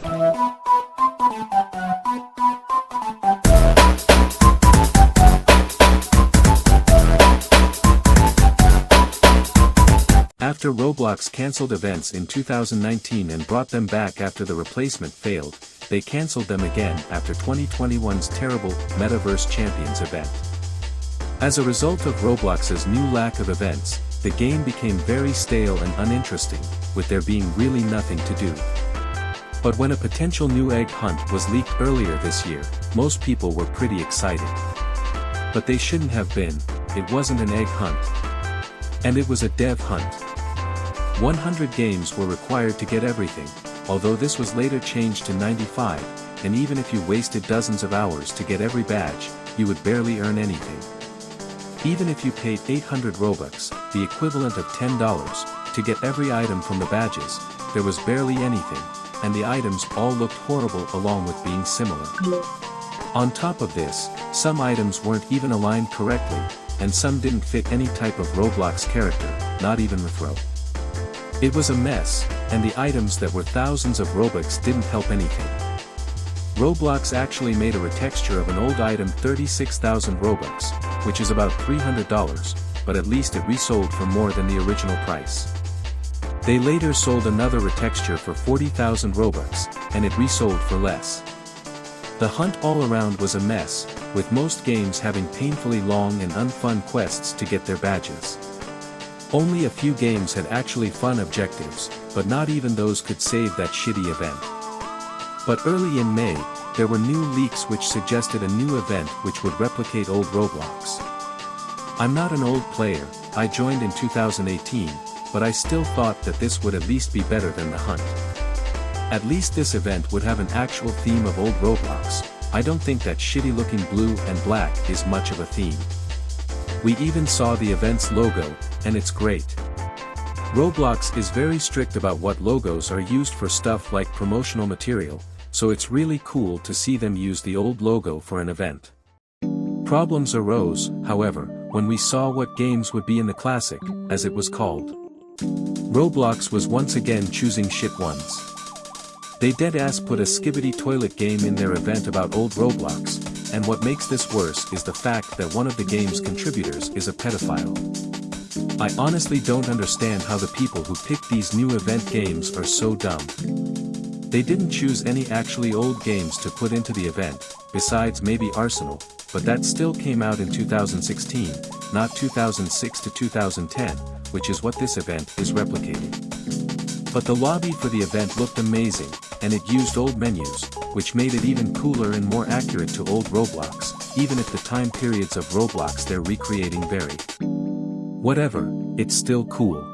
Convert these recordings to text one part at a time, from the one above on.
After Roblox cancelled events in 2019 and brought them back after the replacement failed, they cancelled them again after 2021's terrible Metaverse Champions event. As a result of Roblox's new lack of events, the game became very stale and uninteresting, with there being really nothing to do. But when a potential new egg hunt was leaked earlier this year, most people were pretty excited. But they shouldn't have been. It wasn't an egg hunt. And it was a dev hunt. 100 games were required to get everything, although this was later changed to 95, and even if you wasted dozens of hours to get every badge, you would barely earn anything. Even if you paid 800 Robux, the equivalent of $10, to get every item from the badges, there was barely anything, and the items all looked horrible along with being similar. On top of this, some items weren't even aligned correctly, and some didn't fit any type of Roblox character, not even with Ro. It was a mess, and the items that were thousands of Robux didn't help anything. Roblox actually made a retexture of an old item 36,000 Robux, which is about $300, but at least it resold for more than the original price. They later sold another retexture for 40,000 Robux, and it resold for less. The hunt all around was a mess, with most games having painfully long and unfun quests to get their badges. Only a few games had actually fun objectives, but not even those could save that shitty event. But early in May, there were new leaks which suggested a new event which would replicate old Roblox. I'm not an old player, I joined in 2018, but I still thought that this would at least be better than the hunt. At least this event would have an actual theme of old Roblox. I don't think that shitty looking blue and black is much of a theme. We even saw the event's logo, and it's great. Roblox is very strict about what logos are used for stuff like promotional material, so it's really cool to see them use the old logo for an event. Problems arose, however, when we saw what games would be in the classic, as it was called. Roblox was once again choosing shit ones. They dead-ass put a skibbity toilet game in their event about old Roblox, and what makes this worse is the fact that one of the game's contributors is a pedophile. I honestly don't understand how the people who pick these new event games are so dumb. They didn't choose any actually old games to put into the event, besides maybe Arsenal, but that still came out in 2016, not 2006 to 2010, which is what this event is replicating. But the lobby for the event looked amazing, and it used old menus, which made it even cooler and more accurate to old Roblox, even if the time periods of Roblox they're recreating vary. Whatever, it's still cool.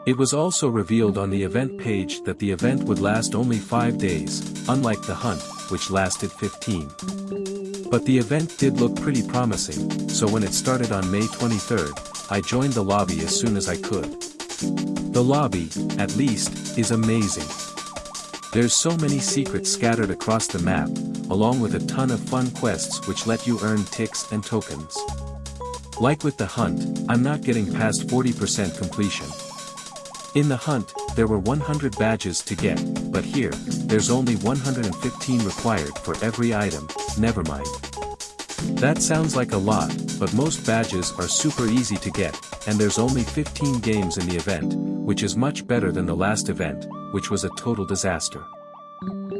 It was also revealed on the event page that the event would last only 5 days, unlike the hunt, which lasted 15. But the event did look pretty promising, so when it started on May 23rd, I joined the lobby as soon as I could. The lobby, at least, is amazing. There's so many secrets scattered across the map, along with a ton of fun quests which let you earn ticks and tokens. Like with the hunt, I'm not getting past 40% completion. In the hunt, there were 100 badges to get, but here, there's only 115 required for every item, never mind. That sounds like a lot, but most badges are super easy to get, and there's only 15 games in the event, which is much better than the last event, which was a total disaster.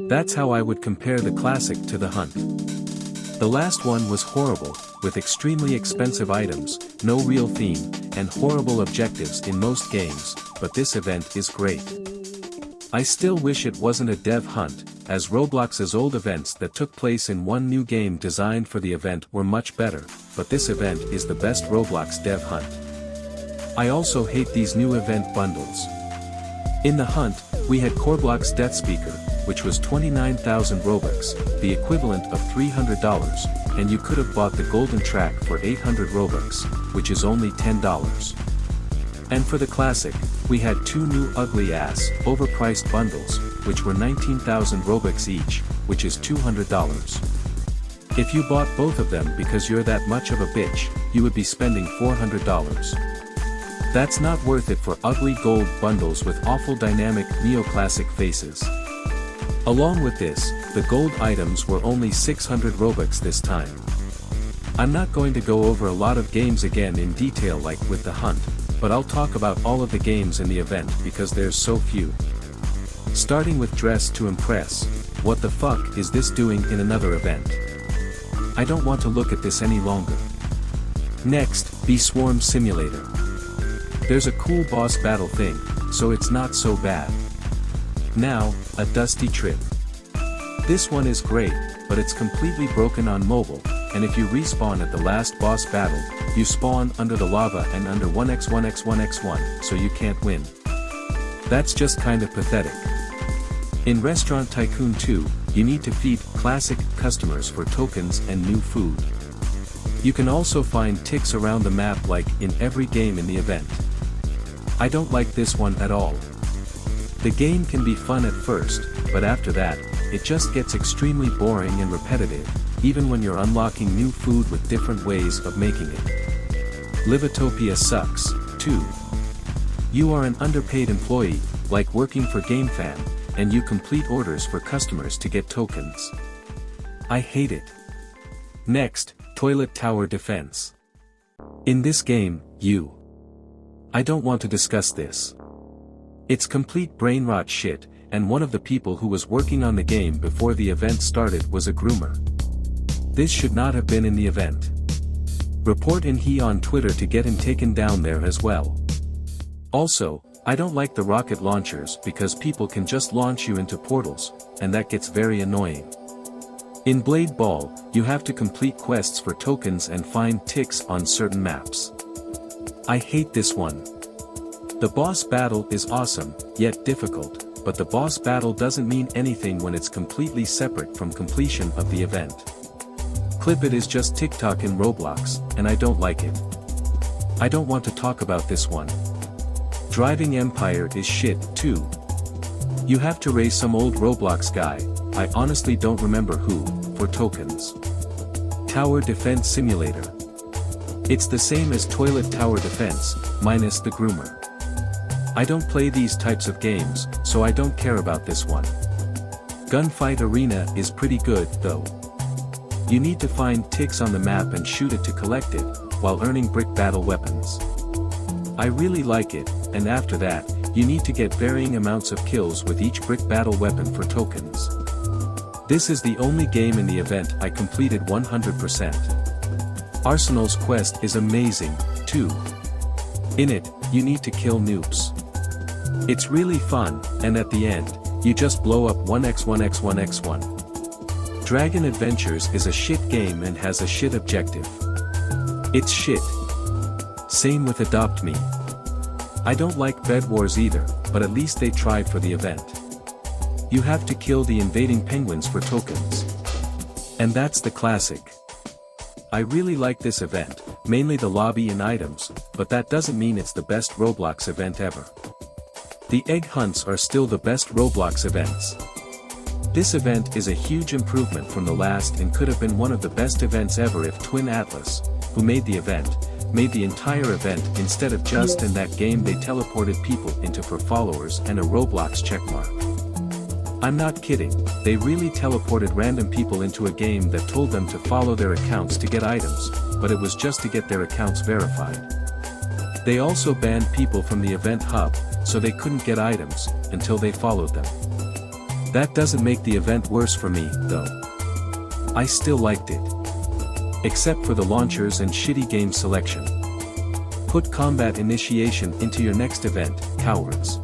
That's how I would compare the classic to the hunt. The last one was horrible, with extremely expensive items, no real theme, and horrible objectives in most games, but this event is great. I still wish it wasn't a dev hunt, as Roblox's old events that took place in one new game designed for the event were much better, but this event is the best Roblox dev hunt. I also hate these new event bundles. In the hunt, we had Coreblock's Death Speaker, which was 29,000 Robux, the equivalent of $300, and you could have bought the golden track for 800 Robux, which is only $10. And for the classic, we had two new ugly-ass, overpriced bundles, which were 19,000 Robux each, which is $200. If you bought both of them because you're that much of a bitch, you would be spending $400. That's not worth it for ugly gold bundles with awful dynamic neoclassic faces. Along with this, the gold items were only 600 Robux this time. I'm not going to go over a lot of games again in detail like with the hunt, but I'll talk about all of the games in the event because there's so few. Starting with Dress to Impress, what the fuck is this doing in another event? I don't want to look at this any longer. Next, Bee Swarm Simulator. There's a cool boss battle thing, so it's not so bad. Now, a Dusty Trip. This one is great, but it's completely broken on mobile, and if you respawn at the last boss battle, you spawn under the lava and under 1x1x1x1, so you can't win. That's just kinda pathetic. In Restaurant Tycoon 2, you need to feed classic customers for tokens and new food. You can also find ticks around the map like in every game in the event. I don't like this one at all. The game can be fun at first, but after that, it just gets extremely boring and repetitive, even when you're unlocking new food with different ways of making it. Livetopia sucks, too. You are an underpaid employee, like working for GameFam, and you complete orders for customers to get tokens. I hate it. Next, Toilet Tower Defense. In this game, I don't want to discuss this. It's complete brain rot shit, and one of the people who was working on the game before the event started was a groomer. This should not have been in the event. Report in he on Twitter to get him taken down there as well. Also, I don't like the rocket launchers because people can just launch you into portals, and that gets very annoying. In Blade Ball, you have to complete quests for tokens and find ticks on certain maps. I hate this one. The boss battle is awesome, yet difficult, but the boss battle doesn't mean anything when it's completely separate from completion of the event. Clip It is just TikTok in Roblox, and I don't like it. I don't want to talk about this one. Driving Empire is shit, too. You have to race some old Roblox guy, I honestly don't remember who, for tokens. Tower Defense Simulator. It's the same as Toilet Tower Defense, minus the groomer. I don't play these types of games, so I don't care about this one. Gunfight Arena is pretty good, though. You need to find ticks on the map and shoot it to collect it, while earning brick battle weapons. I really like it, and after that, you need to get varying amounts of kills with each brick battle weapon for tokens. This is the only game in the event I completed 100%. Arsenal's quest is amazing, too. In it, you need to kill noobs. It's really fun, and at the end, you just blow up 1x1x1x1. Dragon Adventures is a shit game and has a shit objective. It's shit. Same with Adopt Me. I don't like Bed Wars either, but at least they tried for the event. You have to kill the invading penguins for tokens. And that's the classic. I really like this event, mainly the lobby and items, but that doesn't mean it's the best Roblox event ever. The egg hunts are still the best Roblox events. This event is a huge improvement from the last and could have been one of the best events ever if Twin Atlas, who made the event, made the entire event instead of just in that game they teleported people into for followers and a Roblox checkmark. I'm not kidding, they really teleported random people into a game that told them to follow their accounts to get items, but it was just to get their accounts verified. They also banned people from the event hub, so they couldn't get items, until they followed them. That doesn't make the event worse for me, though. I still liked it. Except for the launchers and shitty game selection. Put combat initiation into your next event, cowards.